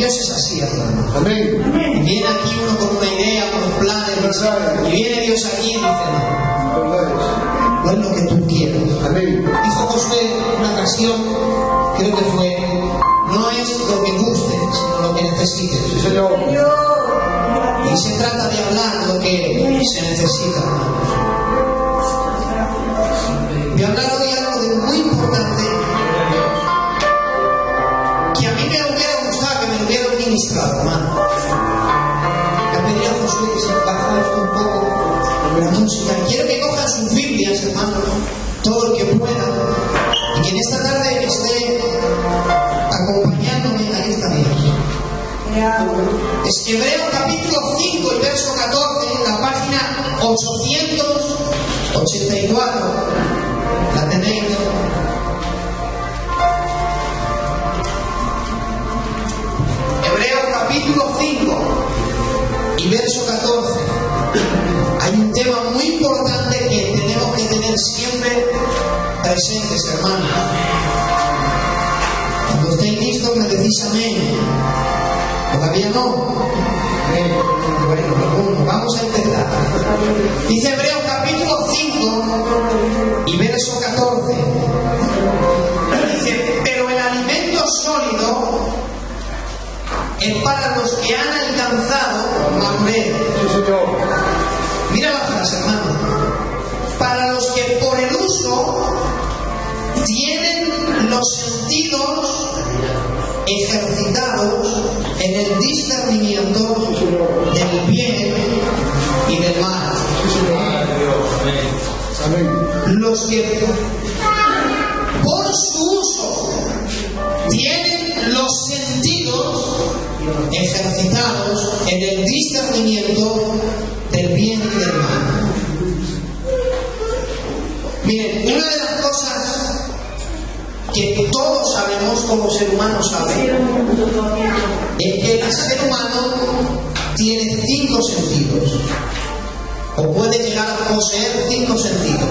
Dios es así, hermano. Amén. Y viene aquí uno con una idea, con los planes, y viene Dios aquí y dice, no es lo que tú quieres. Amén. Dijo Josué en una ocasión, creo que fue, no es lo que guste, sino lo que necesites. Sí, Señor. Y se trata de hablar lo que se necesita, hermanos. Voy a hablar hoy algo de muy importante que a mí me hubiera gustado que me lo hubieran ministrado, hermano. Le pedí a Josué que se bajara esto un poco la música. Quiero que cojan sus Biblias, hermano, todo el que pueda, y que en esta tarde esté acompañándome. Ahí está Dios. Es Hebreos capítulo 5 y verso 14, la página 884. La tenéis. Hebreos capítulo 5 y verso 14. Hay un tema muy importante que tenemos que tener siempre presentes, hermanos. Cuando estéis listos me decís amén. ¿Todavía no? Bueno, vamos a empezar. Dice Hebreos capítulo 5 y verso 14. Dice, pero el alimento sólido es para los que han alcanzado madurez. Mira la frase, hermano. Para los que por el uso tienen los sentidos ejercitados en el discernimiento del bien y del mal. Los que por su uso tienen los sentidos ejercitados en el discernimiento del bien y del mal. Miren, una de las cosas que todos sabemos, como ser humano sabe, es que el ser humano tiene 5 sentidos, o puede llegar a poseer 5 sentidos.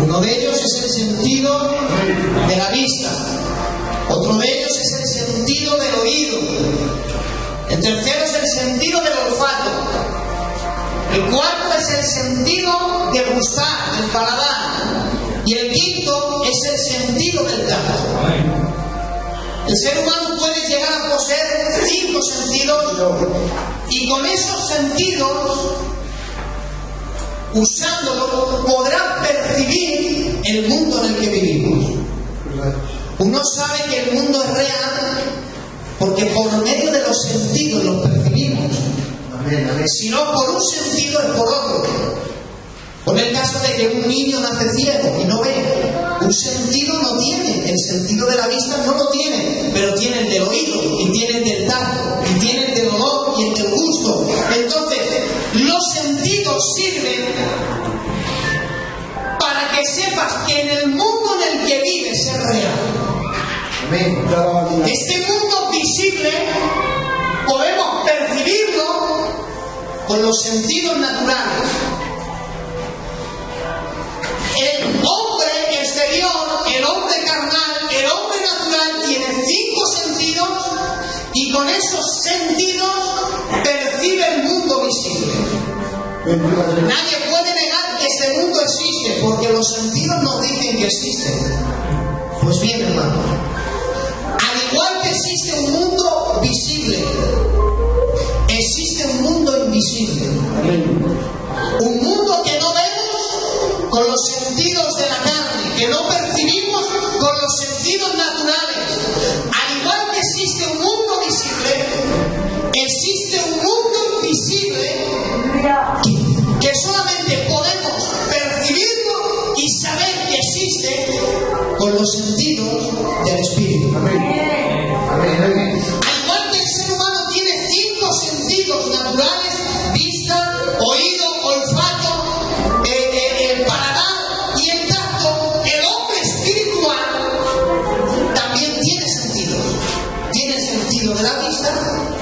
Uno de ellos es el sentido de la vista, otro de ellos es el sentido del oído, el tercero es el sentido del olfato, el cuarto es el sentido de gustar, del paladar, y el quinto es el sentido del tacto. El ser humano puede llegar a poseer 5 sentidos, y con esos sentidos, usándolo, podrá percibir el mundo en el que vivimos. Uno sabe que el mundo es real porque por medio de los sentidos lo percibimos. Si no por un sentido es por otro. Pon el caso de que un niño nace ciego y no ve. Un sentido no tiene, el sentido de la vista no lo tiene, pero tiene el del oído, y tiene el del tacto, y tiene el del olor y el del gusto. Entonces, los sentidos sirven para que sepas que en el mundo en el que vives es real. Este mundo visible podemos percibirlo con los sentidos naturales. El hombre exterior, el hombre carnal, el hombre natural tiene 5 sentidos, y con esos sentidos percibe el mundo visible. Nadie puede negar que ese mundo existe, porque los sentidos nos dicen que existe. Pues bien, hermano, al igual que existe un mundo visible, existe un mundo invisible. Un mundo que no vemos con los sentidos de la carne, que no percibimos con los sentidos naturales. Al igual que existe un mundo visible, existe un mundo invisible que solamente podemos percibirlo y saber que existe con los sentidos del Espíritu. Al igual que el ser humano tiene 5 sentidos naturales: vista, oído, olfato, el paladar y el tacto, el hombre espiritual también tiene sentidos. Tiene el sentido de la vista,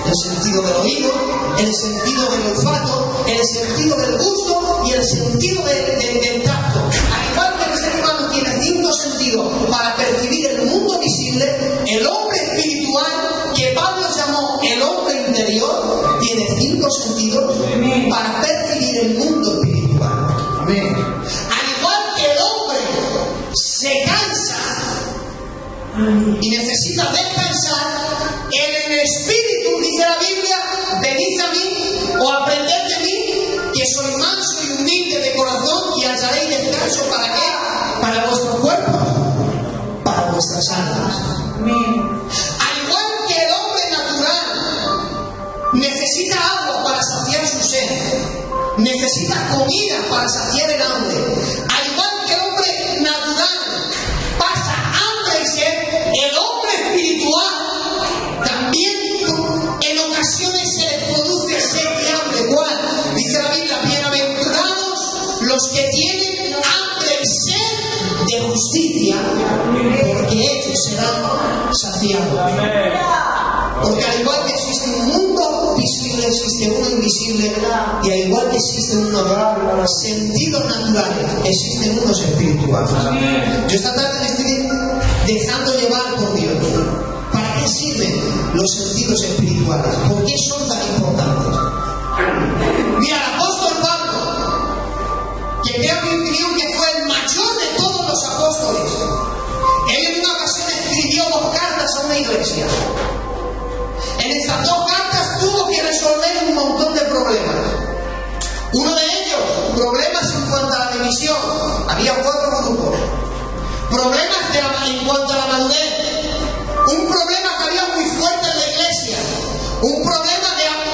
el sentido del oído, el sentido del olfato, el sentido del gusto y el sentido del tacto. Al igual que el ser humano tiene 5 sentidos para percibir el mundo visible, el hombre espiritual, que Pablo interior tiene 5 sentidos para percibir el mundo espiritual. Amén. Al igual que el hombre se cansa y necesita descansar, en el espíritu, dice la Biblia, venid a mí o aprended de mí, que soy manso y humilde de corazón, y hallaréis descanso. ¿Para qué? Para vuestros cuerpos, para vuestras almas. Al igual que el hombre natural necesita agua para saciar su sed, necesita comida para saciar el hambre, al igual que el hombre natural pasa hambre y sed, el hombre espiritual también en ocasiones se le produce sed y hambre. ¿Cuál? Dice la Biblia: bienaventurados los que tienen hambre y sed de justicia, porque ellos serán saciados. Porque al igual que existe un mundo visible, existe uno invisible, y al igual que existen unos sentidos naturales, existen unos espirituales. Yo esta tarde me estoy dejando llevar por Dios. ¿Para qué sirven los sentidos espirituales? ¿Por qué son tan importantes? Mira, el apóstol Pablo, que creo en mi opinión que fue el mayor de todos los apóstoles, él en una ocasión escribió 2 cartas a una iglesia. En estas 2 cartas tuvo que resolver un montón de problemas. Uno de ellos, problemas en cuanto a la división. Había 4 grupos. Problemas en cuanto a la madurez. Un problema que había muy fuerte en la iglesia. Un problema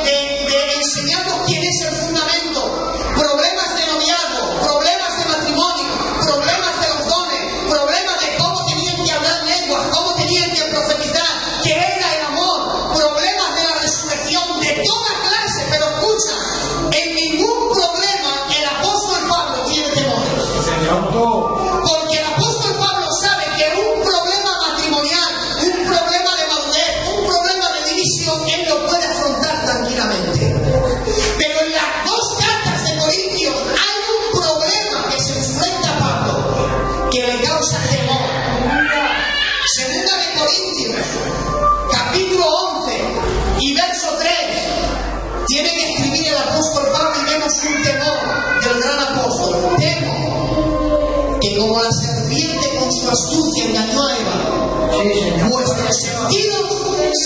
de enseñarnos quién es el fundamento. Problemas de noviazgo, problemas de matrimonio, problemas de los dones, problemas de cómo tenían que hablar lenguas, cómo tenían que profetizar, qué era el amor, problemas de la resurrección, de toda clase. Pero escucha, en ningún problema el apóstol Pablo tiene temores. Porque el apóstol Pablo sabe que un problema matrimonial, un problema de madurez, un problema de división, él lo puede afrontar tranquilamente. Pero en las 2 cartas de Corintios hay un problema que se enfrenta a Pablo, que le causa temor. Segunda de Corintios, capítulo 11 y verso 3, tiene que escribir el apóstol Pablo, y vemos un temor del gran apóstol. Temo que como la serpiente con su astucia engañó a Eva, vuestros sentidos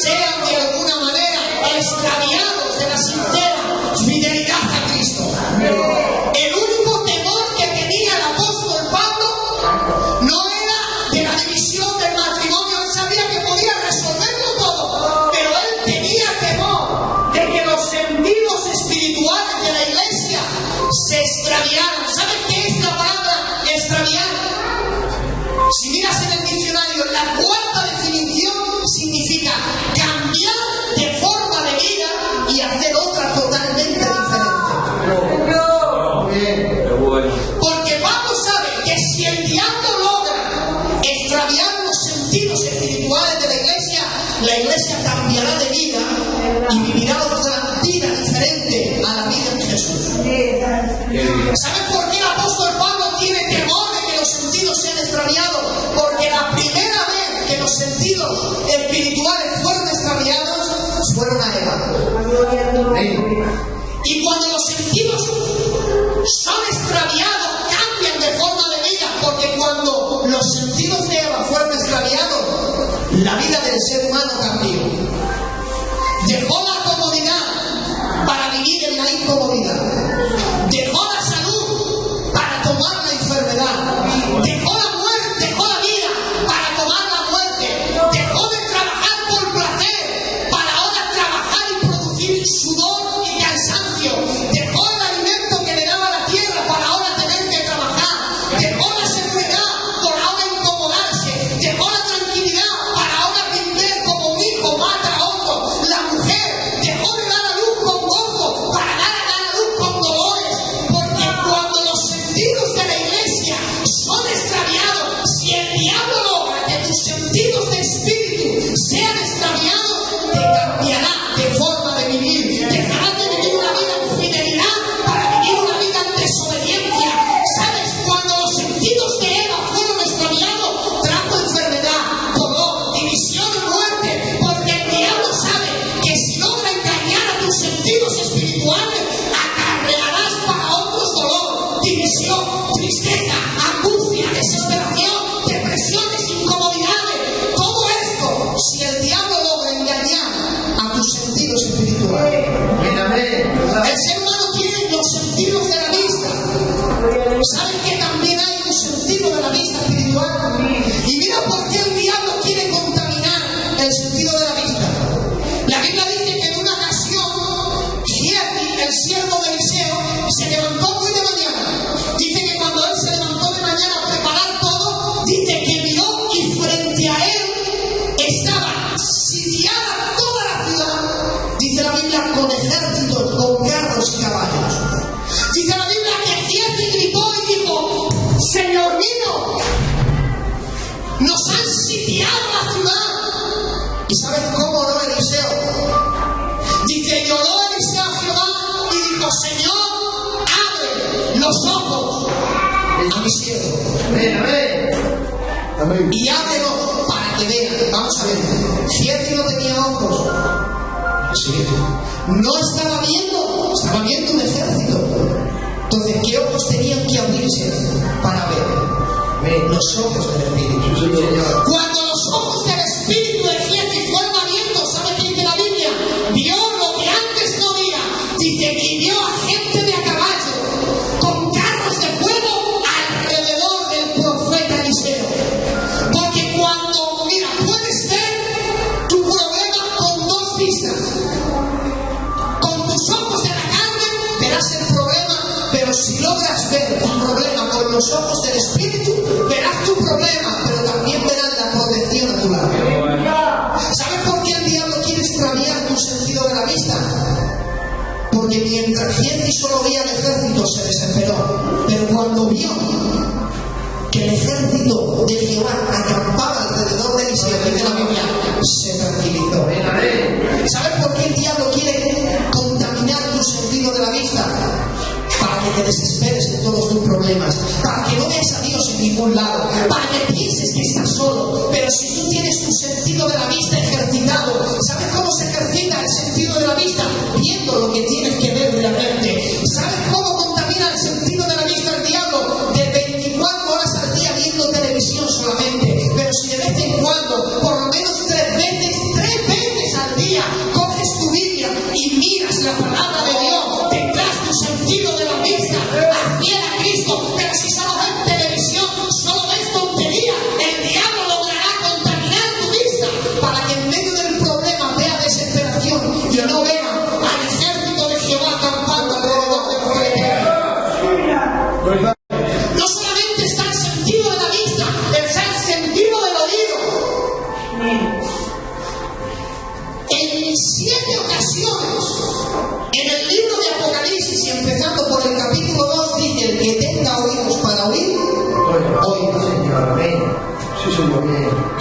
sean de alguna manera extraviados de la sincera fidelidad a Cristo. El único temor que tenía el apóstol Pablo no era de la división del matrimonio. Él sabía que podía resolverlo todo, pero él tenía temor de que los sentidos espirituales de la iglesia se extraviaran. ¿Sabes qué es la palabra extraviar? Si miras en el diccionario, la 4ª definición significa cambiar de forma de vida y hacer otra totalmente diferente. Porque Pablo sabe que si el diablo logra extraviar los sentidos espirituales de la iglesia cambiará de vida y vivirá otra vida diferente a la vida en Jesús. ¿Sabes por qué el apóstol Pablo tiene temor de que los sentidos sean extraviados? Porque la primera vez que los sentidos espirituales fueron extraviados fueron a Eva. Y cuando los sentidos son extraviados, cambian de forma de vida, porque cuando los sentidos de Eva fueron extraviados, la vida del ser humano cambió. Dejó la comodidad para vivir en la incomodidad. Dejó la salud para tomar la enfermedad. Dejó la muerte, dejó la vida para tomar la muerte. Dejó de trabajar por placer para ahora trabajar y producir sudor y cansancio. Dejó el alimento que le daba la tierra para ahora tener que trabajar. Dejó la seguridad por ahora incomodarse. Dejó la tranquilidad para ahora vivir como un hijo mata a otro. La mujer dejó de dar a luz con gozo para dar a luz con Biblia con ejércitos, con carros y caballos. Dice la Biblia que Giezi gritó y dijo: Señor mío, nos han sitiado la ciudad. ¿Y sabes cómo oró Eliseo? Dice: lloró Eliseo a Jehová y dijo: Señor, abre los ojos a mi siervo. Y ábrelos para que vean. Vamos a ver. Giezi no tenía ojos. Sí. No estaba viendo un ejército. Entonces, ¿qué ojos tenían que abrirse para ver? Los ojos del Espíritu. Cuando los ojos del Espíritu de Giezi fueron abiertos, ¿sabe qué dice la Biblia? Vio lo que antes no veía. Dice: y vio a gente de a caballo con carros de fuego alrededor del profeta Eliseo. Porque cuando, mira, puedes ver tu problema con dos vistas. Con tus ojos de la carne verás el problema, pero si logras ver tu problema con los ojos del Espíritu, verás tu problema, pero también verás la protección a tu lado. ¿Sabes por qué el diablo quiere extraviar tu sentido de la vista? Porque mientras Giezi solo veía al ejército, se desesperó. Pero cuando vio que el ejército de Jehová acampaba alrededor de Eliseo, dice la Biblia, se tranquilizó. ¿Sabes por qué el diablo quiere contaminar tu sentido de la vista? Para que te desesperes en todos tus problemas, para que no veas a Dios en ningún lado, para que pienses que estás solo. Pero si tú tienes tu sentido de la vista ejercitado, ¿sabes cómo se ejercita el sentido de la vista? Viendo lo que tienes que ver realmente. ¿Sabes cómo contamina el sentido de la vista el diablo? De 24 horas al día viendo televisión solamente. Pero si de vez en cuando, por lo menos 3 veces al día, coges tu Biblia y miras la palabra de Dios, tendrás tu sentido de la vista hacia a Cristo. Pero si solo ves televisión, solo ves tontería, el diablo logrará contaminar tu vista para que en medio del problema vea desesperación y no vea al ejército de Jehová acampando alrededor del profeta. No solamente está el sentido de la vista, está el sentido del oído. En 7 ocasiones en el libro de Apocalipsis, y empezando por el capítulo 2, dice: el que tenga oídos para oír, oiga.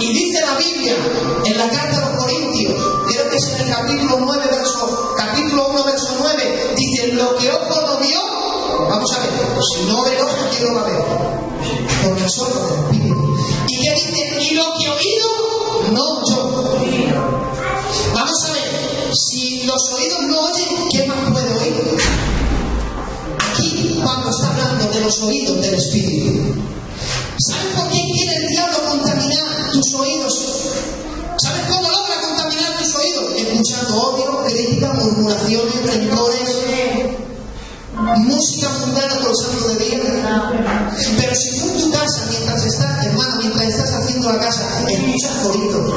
Y dice la Biblia en la carta a los Corintios, creo que es en el capítulo 1, verso 9, dice: lo que ojo no vio, vamos a ver, si no ve el ojo, ¿quién lo va a ver? Por los ojos del Espíritu. ¿Y qué dice? Y lo que oído no oyó. Vamos a ver, si los oídos no oyen, ¿qué más puede oír? Aquí Pablo está hablando de los oídos del Espíritu. ¿Sabes por qué quiere el diablo contaminar tus oídos? ¿Sabes cómo logra contaminar tus oídos? Escuchando odio, crítica, murmuraciones, rencores, música mundana por los santos de día. Pero si tú en tu casa, mientras estás haciendo la casa, escuchas coritos.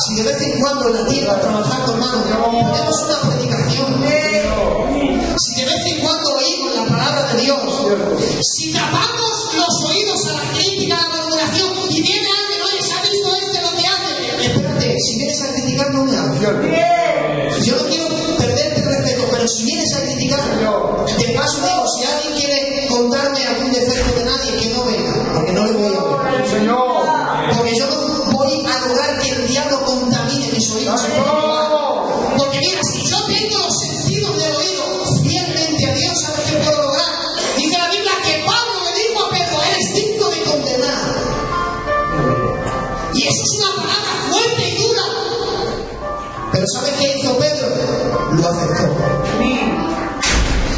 Si de vez en cuando en la tienda trabajando, hermano, ponemos una predicación. Si de vez en cuando oímos la palabra de Dios, si tapamos los oídos a la crítica, a la murmuración, y viene alguien: oye, ¿se ha visto lo que hace? Espérate, si vienes a criticar, no me hables. Yo no quiero perderte el respeto, pero si vienes a criticar, de paso digo, si alguien quiere contarme algún defecto de nadie, que no venga, porque no le voy a oír. Porque yo no voy a lograr que el diablo contamine mis oídos. Porque mira, si yo tengo los sentidos del oído fielmente a Dios, ¿sabes qué puedo lograr? Dice la Biblia que Pablo le dijo a Pedro: eres digno de condenar. Y eso es una palabra fuerte y dura. Pero ¿sabes qué hizo Pedro? Lo aceptó.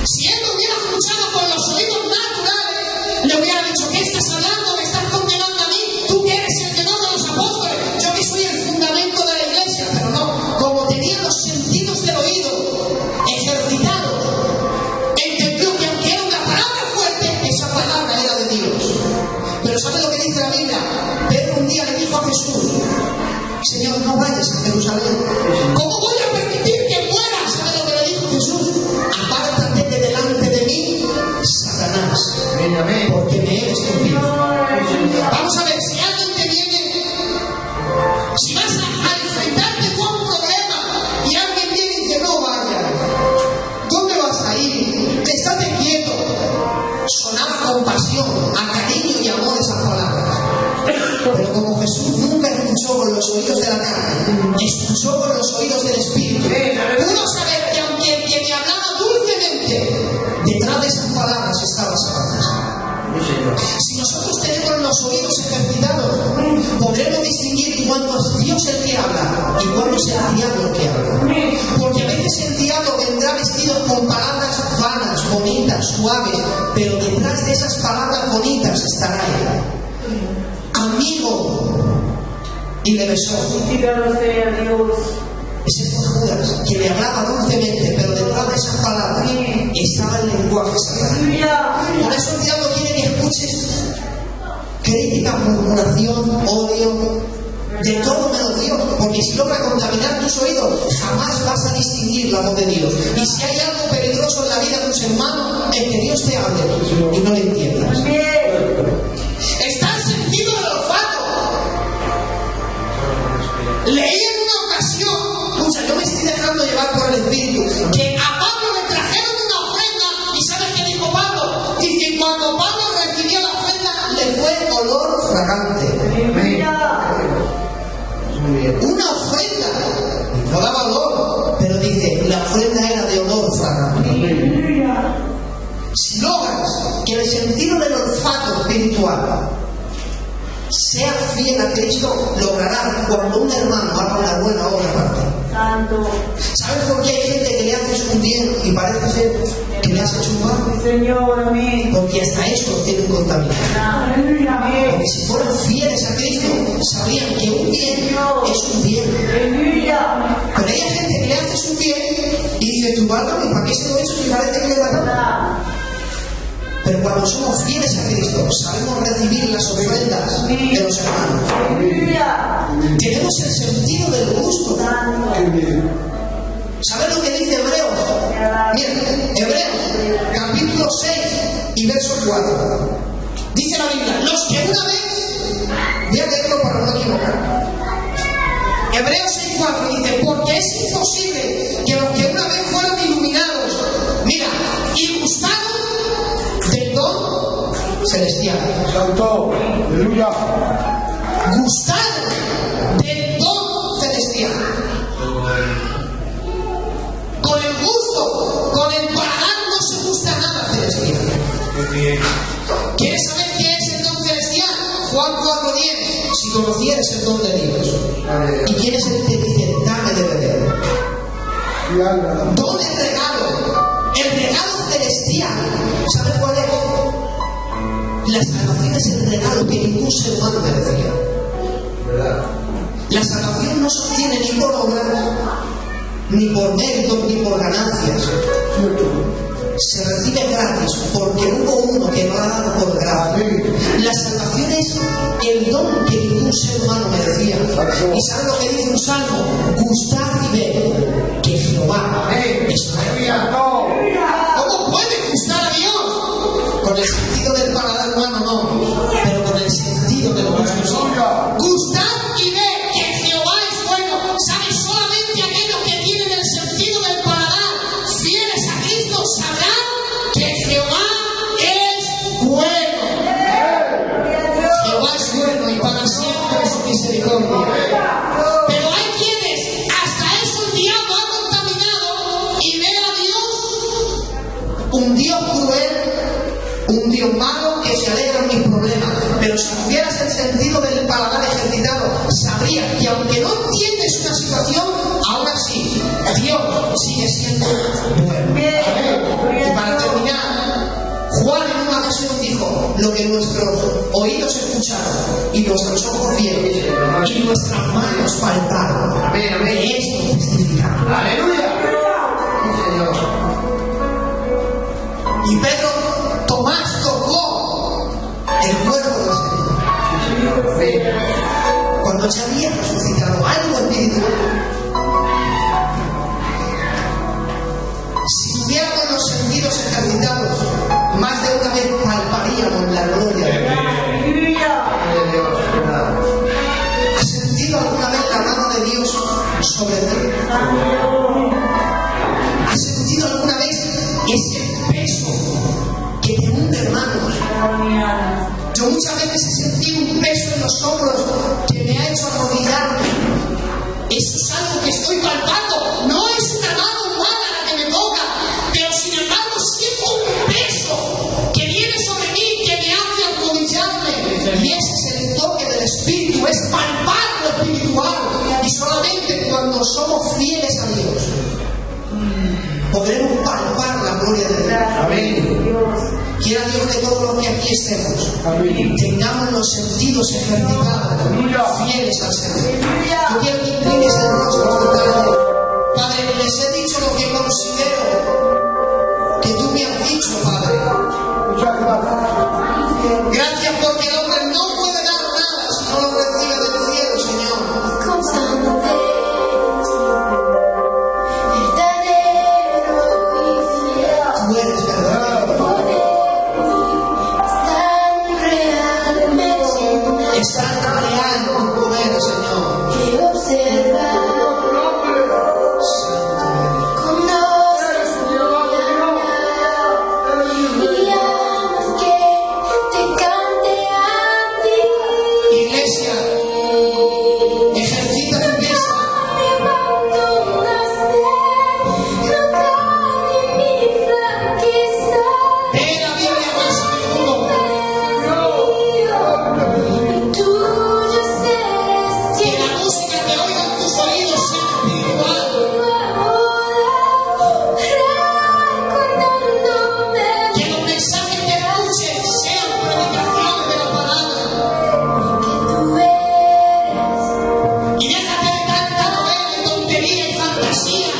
Si él lo hubiera escuchado con los oídos naturales, le hubiera dicho: ¿qué estás hablando? ¿Me estás condenando a mí? ¿Tú que eres el menor de los apóstoles? Yo que soy el fundamento de la iglesia. Pero no, como tenía los sentidos del oído ejercitados, entendió que aunque era una palabra fuerte, esa palabra era de Dios. Pero ¿sabes lo que dice la Biblia? Pedro un día le dijo a Jesús: Señor, no vayas a Jerusalén. ¿Cómo voy a permitir que mueras? ¿Sabes lo que le dijo Jesús? Apártate de delante de mí, Satanás, porque me eres testigo. Vamos a ver, si alguien te viene, si vas a enfrentarte con un problema y alguien viene y escuchó con los oídos del Espíritu, pudo saber que aunque el que me hablaba dulcemente, detrás de esas palabras estaba Satanás. Si nosotros tenemos los oídos ejercitados, podremos distinguir cuándo es Dios el que habla y cuándo es el diablo el que habla. Porque a veces el diablo vendrá vestido con palabras vanas, bonitas, suaves, pero detrás de esas palabras bonitas estará él. Amigo. Y le besó. Ese fue Judas, que le hablaba dulcemente, pero detrás de esas palabras estaba el lenguaje satánico. Por eso el diablo quiere que escuches crítica, murmuración, odio, de todo menos Dios, porque si logra contaminar tus oídos, jamás vas a distinguir la voz de Dios. Y si hay algo peligroso en la vida de un ser humano, es que Dios te hable y no le entiendas. Está el sentido del olfato. Leí en una ocasión, escucha, yo me estoy dejando llevar por el Espíritu, que a Pablo le trajeron una ofrenda, y ¿sabes qué dijo Pablo? Dice, cuando Pablo recibió la ofrenda, le fue olor fragante. Una ofrenda, no daba olor, pero dice, la ofrenda era de olor fragante. Si logras que el sentido del olfato espiritual sea fiel a Cristo, logrará cuando un hermano haga una buena obra para ti. ¿Sabes por qué hay gente que le haces un bien y parece ser que le has hecho un mal? Porque hasta eso lo tienen contaminado. Porque si fueran fieles a Cristo, sabrían que un bien es un bien. Pero hay gente que le haces un bien y dice, tú válgame, ¿para qué se lo he hecho si parece que le va a? Pero cuando somos fieles a Cristo, sabemos recibir las ofrendas de los hermanos. Tenemos el sentido del gusto. ¿Sabes lo que dice Hebreos? Miren, Hebreos, capítulo 6 y verso 4. Dice la Biblia, los que una vez, voy a leerlo para no equivocar. Hebreos 6:4 dice, porque es imposible que los que una vez fueron iluminados, mira, y gustaron del don celestial. Santo, aleluya. Gustaron del don celestial. Con el gusto, con el paladar no se gusta nada celestial. ¿Quieres saber qué es el don celestial? Juan 4:10. Si conocieres el don de Dios. ¿Y quién es el que dice, dame de beber? Don es regalo. El regalo celestial. ¿Sabes cuál es? La salvación es el regalo que ningún ser humano merecía. La salvación no se obtiene ni por obras, ni por méritos, ni por ganancias. Se recibe gratis porque hubo uno que lo ha dado por gracia. La salvación es el don que ningún ser humano merecía. ¿Y sabes lo que dice un salmo? Gustad y ved que Jehová es bueno. ¿Cómo puede gustar a Dios? Con el sentido del paladar humano no, pero con el sentido del gusto sí. Gustad y ved que Jehová es bueno. ¿Sabes? Solamente aquellos que tienen el sentido del paladar fieles a Cristo sabrán que Jehová es bueno. Jehová es bueno y para siempre su misericordia. Pero hay quienes hasta eso el diablo ha contaminado y ve a Dios un Dios cruel, un Dios malo que se alegra en mis problemas. Pero si tuvieras el sentido del paladar ejercitado, sabrías que aunque no entiendes una situación, aún así Dios sigue siendo bueno. Y para terminar, Juan en una ocasión dijo, lo que nuestros oídos escucharon y nuestros ojos vieron y nuestras manos palparon, de esto testificaron. ¡Aleluya! Sí, Señor. Y Pedro, Tomás tocó el cuerpo del Señor. Cuando ya había resucitado algo espiritual. Si tuviéramos los sentidos ejercitados, más de una vez palparíamos la gloria de Dios. ¿Has sentido alguna vez la mano de Dios sobre ti? ¿Has sentido alguna vez ese peso que te hunde, hermanos? Yo muchas veces he sentido un peso en los hombros que me ha hecho arrodillarme. Eso es algo que estoy palpando. No es una mano humana la que me toca, pero sin embargo siento un peso que viene sobre mí, que me hace arrodillarme. Y ese es el toque del Espíritu, es palpar lo espiritual. Y solamente cuando somos fieles a Dios podremos palpar la gloria de Dios. Amén. Quiera Dios que todos los que aquí estemos tengamos los sentidos ejercitados, fieles al Señor. Yo quiero que inclines el rostro esta tarde. Padre, les he dicho lo que considero que tú me has dicho, Padre. Gracias porque el hombre no puede dar nada si no lo recibe del cielo, Señor. Constante. Tú eres verdadero. Es tan real tu poder, Señor. Que observa, conoces mi alma y amas que te cante a ti. Iglesia, ejercita tu fiesta. Me abandonaste, no cae en mi flaqueza. Lee la Biblia más a menudo. Y tuyo serás Que la música que oigan tus oídos sea espiritual. Que los mensajes que escuchen sean predicaciones de la palabra. Y déjate de tanta novela y tontería y fantasía.